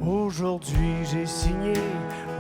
Aujourd'hui j'ai signé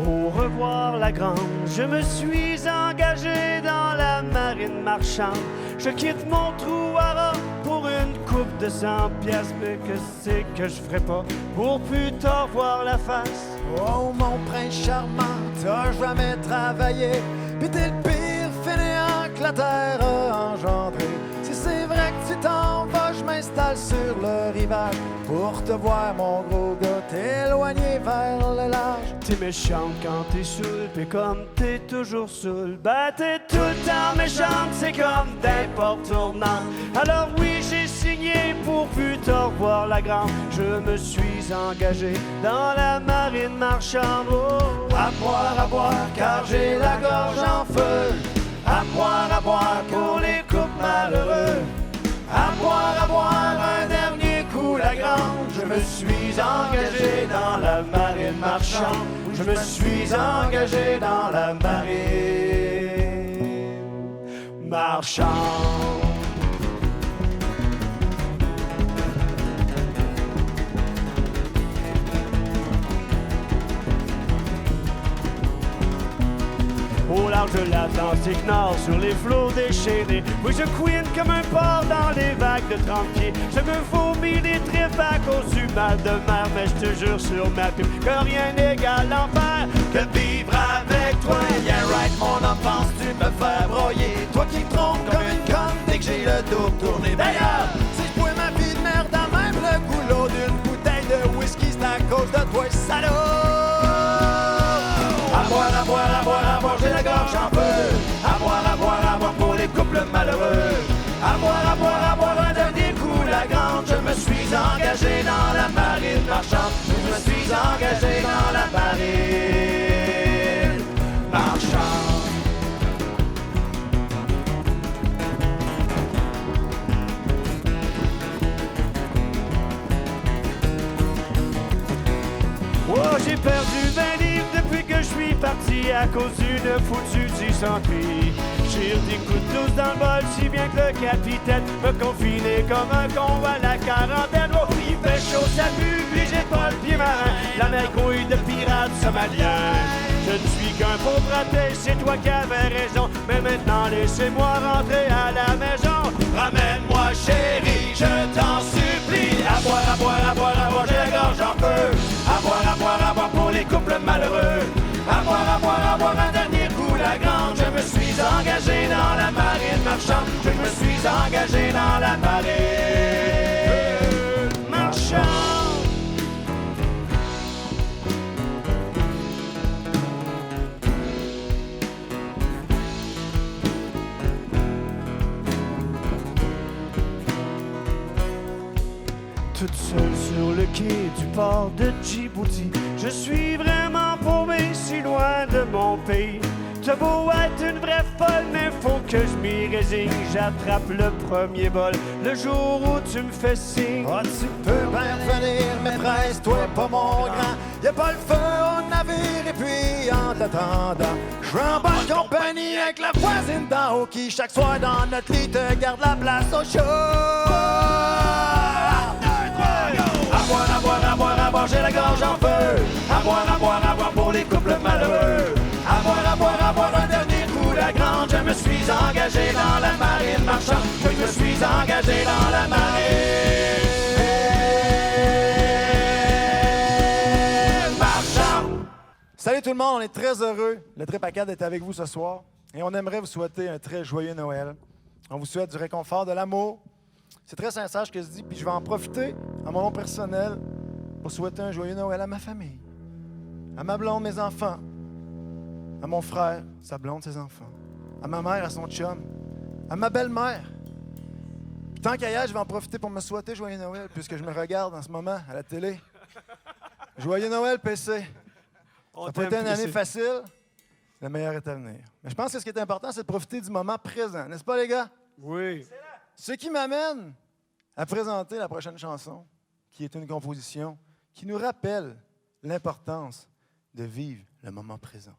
au revoir la grande. Je me suis engagé dans la marine marchande. Je quitte mon trou à rats pour une coupe de 100 piastres. Mais que c'est que je ferais pas pour plus tard voir la face? Oh mon prince charmant, t'as jamais travaillé, pis t'es le pire fainéant que la terre a engendré. Si c'est vrai que tu t'en vas, je m'installe sur le rivage pour te voir, mon gros gars, t'éloigner vers le large. T'es méchante quand t'es saoul, pis comme t'es toujours saoul, ben t'es tout le temps méchante, c'est comme des portes tournantes. Alors oui, j'ai signé pour plus tard voir la grande. Je me suis engagé dans la marine marchande. Oh, à boire, car j'ai la gorge en feu. À boire, pour les couples malheureux. À boire, un dernier coup la grande. Je me suis engagé dans la marine marchande. Je me suis engagé dans la marine marchande. au large de l'Atlantique Nord, sur les flots déchaînés. Oui, je couine comme un porc dans les vagues de 30 pieds. Je me vomis des tripes à cause du mal de mer. Mais je te jure sur ma pipe que rien n'égale l'enfer que vivre avec toi. Yeah right, mon enfance, tu me fais broyer. Toi qui me trompes comme une conne dès que j'ai le dos tourné. D'ailleurs, si je pouvais ma vie de merde à même le goulot d'une bouteille de whisky, c'est à cause de toi, salaud. À boire, j'ai la gorge en feu. À boire, pour les couples malheureux. À boire, un dernier coup la grande. Je me suis engagé dans la marine marchande. Je me suis engagé dans la marine marchande. Oh, j'ai perdu 20 livres depuis que je suis parti à cause d'une foutue dysenterie. J'ai des coups de douce dans le bol, si bien que le capitaine me confinait comme un con à la quarantaine. Oh, il fait chaud, ça pue, puis j'ai pas le pied marin. La mer grouille de pirates somaliens. Je ne suis qu'un pauvre athée, c'est toi qui avais raison. Mais maintenant, laissez-moi rentrer à la maison. Ramène-moi, chérie, je t'en supplie. À boire, j'ai la gorge en feu. À boire, pour les couples malheureux. À boire, un dernier coup la grande. Je me suis engagé dans la marine marchande. Je me suis engagé dans la marine marchande. Toute seule sur le quai du port de Djibouti, je suis vraiment paumé si loin de mon pays. T'as beau être une vraie folle, mais faut que je m'y résigne. J'attrape le premier vol le jour où tu me fais signe. Oh, tu peux bien revenir, mais presse-toi pas mon grand. Y'a pas le feu au navire et puis en t'attendant, je suis en bonne compagnie avec la voisine d'en haut qui chaque soir dans notre lit te garde la place au chaud. À boire, j'ai la gorge en feu. À boire, pour les couples malheureux. À boire, un dernier coup la grande. Je me suis engagé dans la marine marchande. Je me suis engagé dans la marine marchande. Salut tout le monde, on est très heureux. Le Trip à 4 est avec vous ce soir. Et on aimerait vous souhaiter un très joyeux Noël. On vous souhaite du réconfort, de l'amour. C'est très sincère ce que je dis, puis je vais en profiter à mon nom personnel pour souhaiter un joyeux Noël à ma famille, à ma blonde, mes enfants, à mon frère, sa blonde, ses enfants, à ma mère, à son chum, à ma belle-mère. Puis tant qu'à y être, je vais en profiter pour me souhaiter joyeux Noël, puisque je me regarde en ce moment à la télé. Joyeux Noël, PC. Ça n'a pas été une année facile. Le meilleur est à venir. Mais je pense que ce qui est important, c'est de profiter du moment présent. N'est-ce pas, les gars? Oui. Ce qui m'amène à présenter la prochaine chanson, qui est une composition qui nous rappelle l'importance de vivre le moment présent.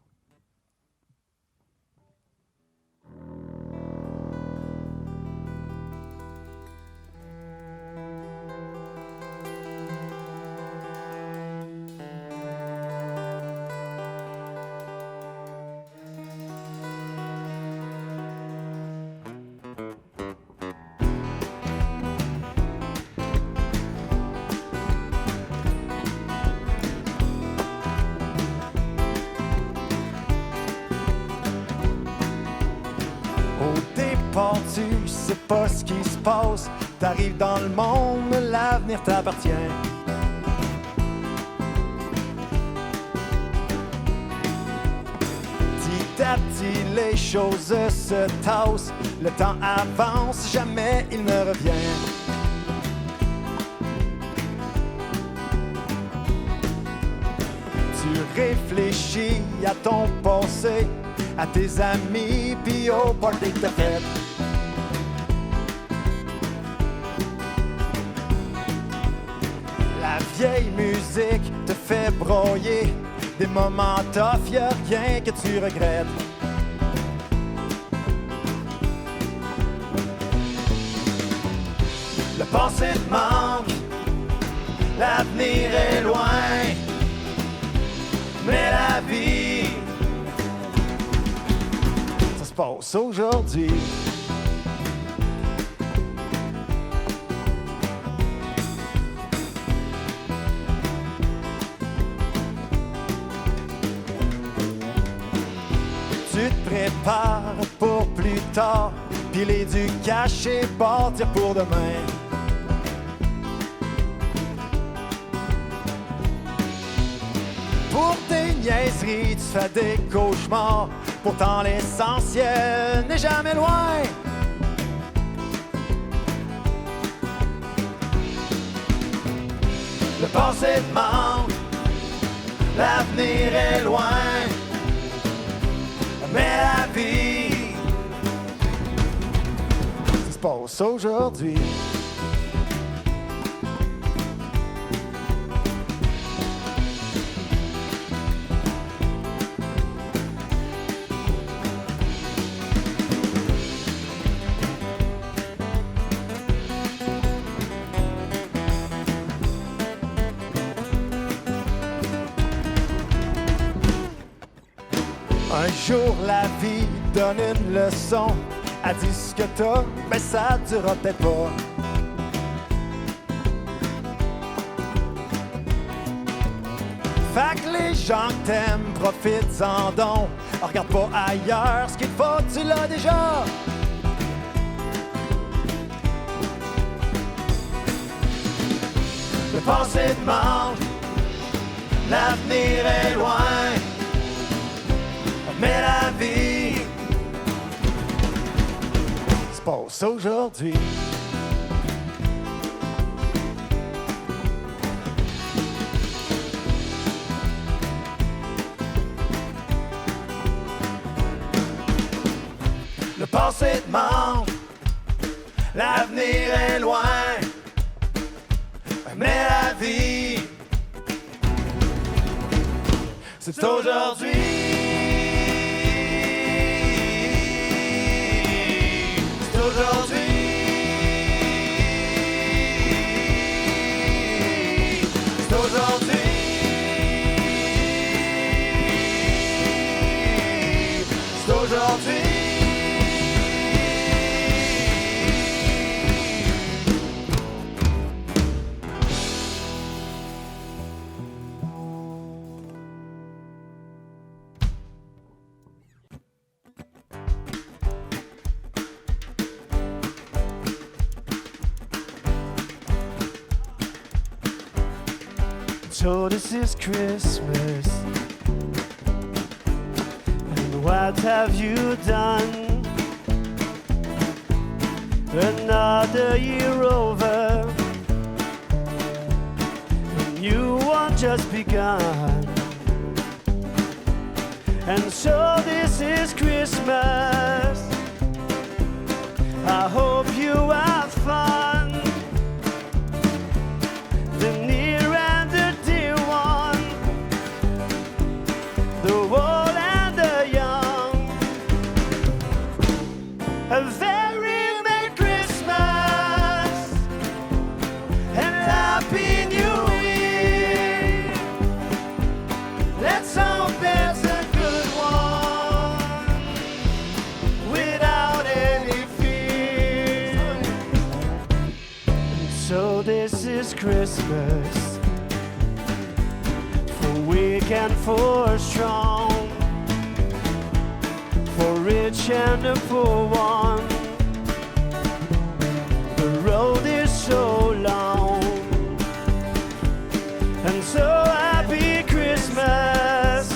sais pas ce qui se passe. T'arrives dans le monde, l'avenir t'appartient. Petit à petit, les choses se tassent. Le temps avance, jamais il ne revient. Tu réfléchis à ton passé, à tes amis, puis au party que t'as fait. La vieille musique te fait broyer. Des moments tough, y'a rien que tu regrettes. Le passé te manque, l'avenir est loin. Mais la vie, ça se passe aujourd'hui. Tu te prépares pour plus tard, piler du cash et partir pour demain. Pour tes niaiseries, tu fais des cauchemars. Pourtant l'essentiel n'est jamais loin. Le passé te manque, l'avenir est loin. Mais la vie, ça se passe aujourd'hui. Un jour la vie donne une leçon. Elle dit ce que t'as, mais ça durera peut-être pas. Fait que les gens que t'aimes, profites-en donc. Regarde pas ailleurs, ce qu'il faut, tu l'as déjà. Le passé te manque, l'avenir est loin. Mais la vie se passe aujourd'hui. Le passé te manque, l'avenir est loin. Mais la vie, c'est aujourd'hui. Aujourd'hui, c'est aujourd'hui, c'est aujourd'hui. So this is Christmas, and what have you done? Another year over, and you want just begun. And so this is Christmas, I hope you have fun. The near and the dear one, the old and the young. A very Merry Christmas and Happy New Year. Let's hope there's a good one without any fear. And so this is Christmas, for weak and for strong, for rich and the poor one. And so happy Christmas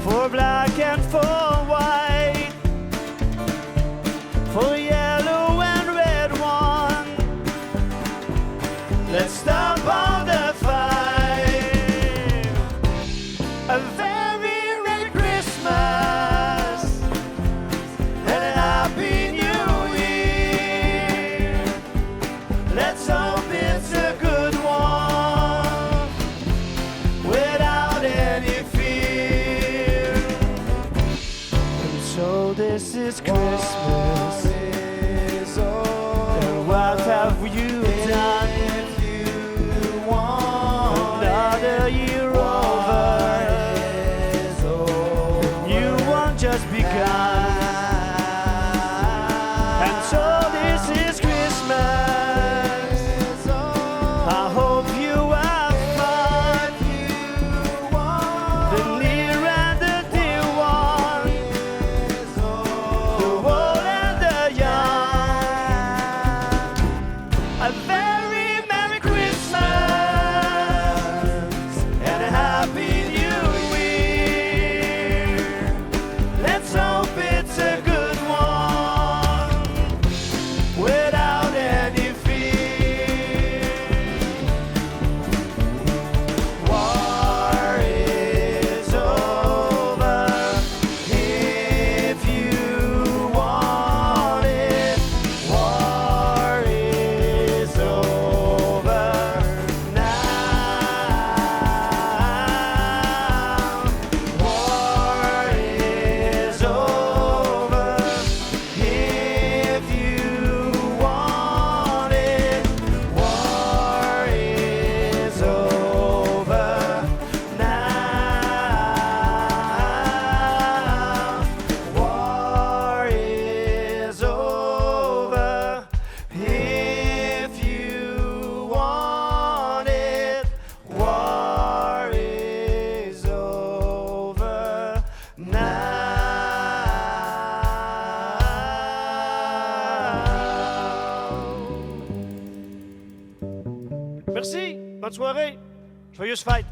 for black and for white, for yellow and red one. Let's stop all the fight. A very Merry Christmas and a Happy New Year. Let's hope it's a good one without any fear. And so this is Christmas, and what have you done? Another year over, new one just begun. And so this is Christmas. I hope you have fun, the near and the dear one, the old and the young. A very Merry Christmas and a Happy New Year. Let's hope it's a good one without any fear. War is over if you want it. War is over now. War is over if you want it. War is over now. War is over if you want it. War is over now. Merci, bonne soirée, joyeuse fête.